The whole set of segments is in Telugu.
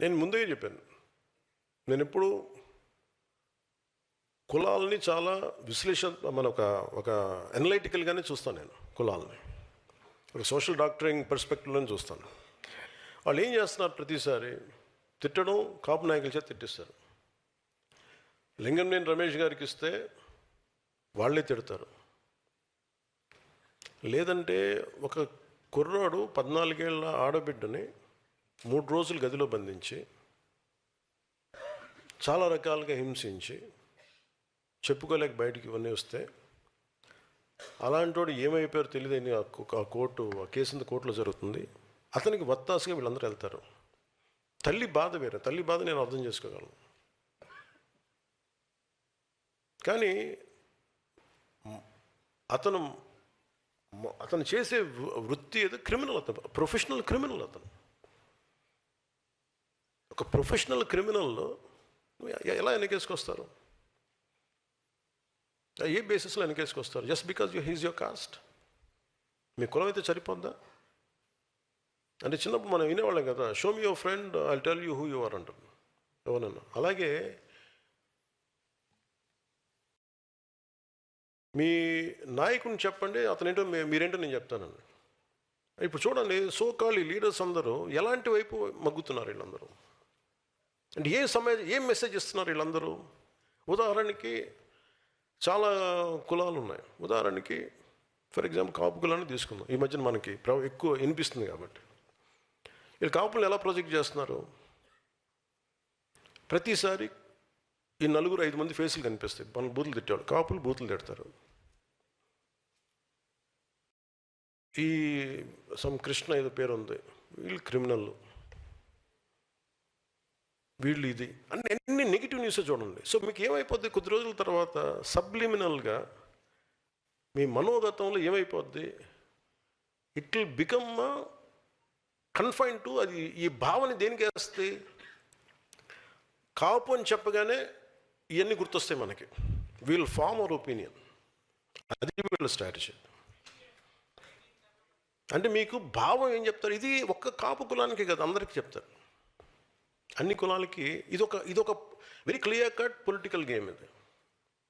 నేను ముందుగా చెప్పాను, నేను ఎప్పుడు కులాలని చాలా మన ఒక ఎనలైటికల్గానే చూస్తాను. నేను కులాలని ఒక సోషల్ డాక్టరింగ్ పర్స్పెక్టివ్లోనే చూస్తాను. వాళ్ళు ఏం చేస్తున్నారు, ప్రతిసారి తిట్టడం, కాపు నాయకుల చేత తిట్టిస్తారు. లింగంనేని రమేష్ గారికి ఇస్తే వాళ్ళే తిడతారు. లేదంటే ఒక కుర్రాడు 14 ఏళ్ల ఆడబిడ్డని 3 రోజులు గదిలో బంధించి చాలా రకాలుగా హింసించి చెప్పుకోలేక బయటికి ఇవన్నీ వస్తే అలాంటి వాడు ఏమైపోయారో తెలియదని ఆ కేసు కోర్టులో జరుగుతుంది. అతనికి వత్తాసుగా వీళ్ళందరూ వెళ్తారు. తల్లి బాధ వేరే, తల్లి బాధ నేను అర్థం చేసుకోగలను. కానీ అతను చేసే వృత్తి ఏదో క్రిమినల్, అతను ప్రొఫెషనల్ క్రిమినల్. అతను ఒక ప్రొఫెషనల్ క్రిమినల్లో ఎలా వెనకేసుకొస్తారు? ఏ బేసిస్లో వెనకేసుకొస్తారు? Just because he's your caste. మీ కులం అయితే సరిపోద్దా? అంటే చిన్నప్పుడు మనం వినేవాళ్ళం కదా, show me your friend, I tell you who you are అంటారు ఎవరన్నా. అలాగే మీ నాయకుని చెప్పండి, అతనేంటో మీరేంటో నేను చెప్తానండి. ఇప్పుడు చూడండి, సోకాల్ లీడర్స్ అందరూ ఎలాంటి వైపు మగ్గుతున్నారు వీళ్ళందరూ. అంటే ఏం మెసేజ్ ఇస్తున్నారు వీళ్ళందరూ? ఉదాహరణకి చాలా కులాలు ఉన్నాయి. ఉదాహరణకి ఫర్ ఎగ్జాంపుల్ కాపు కులాన్ని తీసుకుందాం. ఈ మధ్యన మనకి ఎక్కువ వినిపిస్తుంది కాబట్టి. వీళ్ళు కాపులను ఎలా ప్రొజెక్ట్ చేస్తున్నారు? ప్రతిసారి ఈ 4-5 మంది ఫేసులు కనిపిస్తాయి. మన బూతులు తిట్టాడు, కాపులు బూతులు తిడతారు. ఈ కృష్ణ ఏదో పేరు ఉంది, వీళ్ళు క్రిమినల్, వీళ్ళు ఇది అన్ని నెగిటివ్ న్యూస్ చూడండి. సో మీకు ఏమైపోద్ది, కొద్ది రోజుల తర్వాత సబ్లిమినల్గా మీ మనోగతంలో ఏమైపోద్ది, it will become confine to అది. ఈ భావన దేనికి వేస్తే, కాపు అని చెప్పగానే ఇవన్నీ గుర్తొస్తాయి మనకి. We'll form our opinion. అది వీళ్ళ స్ట్రాటజీ. అంటే మీకు భావం ఏం చెప్తారు? ఇది ఒక్క కాపు కులానికి కదా, అందరికీ చెప్తారు. అన్ని కులాలకి ఇదొక very clear cut political game. ఇది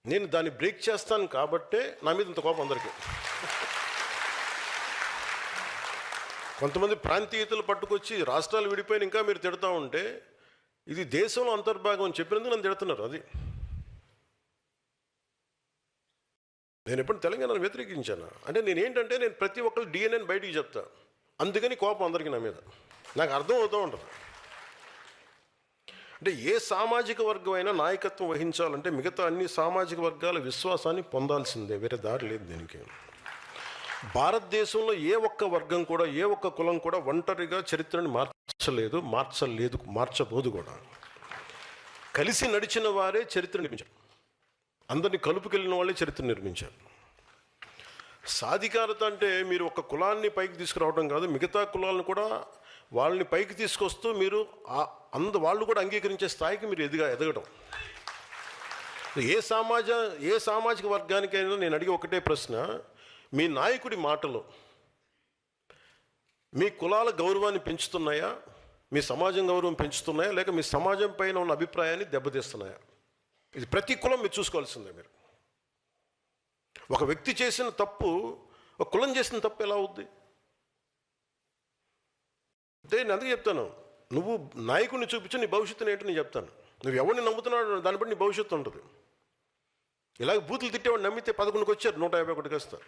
నేను దాన్ని బ్రేక్ చేస్తాను కాబట్టే నా మీద ఇంత కోపం అందరికీ. కొంతమంది ప్రాంతీయతలు పట్టుకొచ్చి రాష్ట్రాలు విడిపోయిన ఇంకా మీరు తిడతా ఉంటే, ఇది దేశంలో అంతర్భాగం అని చెప్పినందుకు నన్ను తిడుతున్నారు. అది నేను ఎప్పుడు తెలంగాణను వ్యతిరేకించాను అంటే నేను ప్రతి ఒక్కరు డిఎన్ఏని బయటికి చెప్తా. అందుకని కోపం అందరికీ నా మీద. నాకు అర్థం అవుతూ ఉంటుంది. అంటే ఏ సామాజిక వర్గం అయినా నాయకత్వం వహించాలంటే మిగతా అన్ని సామాజిక వర్గాల విశ్వాసాన్ని పొందాల్సిందే, వేరే దారి లేదు దీనికి. భారతదేశంలో ఏ ఒక్క వర్గం కూడా, ఏ ఒక్క కులం కూడా ఒంటరిగా చరిత్రని మార్చబోదు కూడా. కలిసి నడిచిన వారే చరిత్ర నిర్మించారు. అందరినీ కలుపుకెళ్ళిన వాళ్ళే చరిత్ర నిర్మించారు. సాధికారత అంటే మీరు ఒక కులాన్ని పైకి తీసుకురావడం కాదు, మిగతా కులాలను కూడా వాళ్ళని పైకి తీసుకొస్తూ మీరు వాళ్ళు కూడా అంగీకరించే స్థాయికి మీరు ఎదగడం. ఏ సామాజిక వర్గానికైనా నేను అడిగే ఒకటే ప్రశ్న, మీ నాయకుడి మాటలు మీ కులాల గౌరవాన్ని పెంచుతున్నాయా, మీ సమాజం గౌరవం పెంచుతున్నాయా, లేక మీ సమాజం పైన ఉన్న అభిప్రాయాన్ని దెబ్బతీస్తున్నాయా? ఇది ప్రతి కులం మీరు చూసుకోవాల్సిందే. మీరు ఒక వ్యక్తి చేసిన తప్పు, ఒక కులం చేసిన తప్పు ఎలా అవుద్ది అంటే నేను అందుకే చెప్తాను, నువ్వు నాయకుడిని చూపించు, నీ భవిష్యత్తుని ఏంటో నేను చెప్తాను. నువ్వు ఎవరిని నమ్ముతున్నాడు దాన్ని బట్టి నీ భవిష్యత్తు ఉంటుంది. ఇలాగ బూతులు తిట్టేవాడు నమ్మితే 11కి వచ్చారు, 151కి వస్తారు.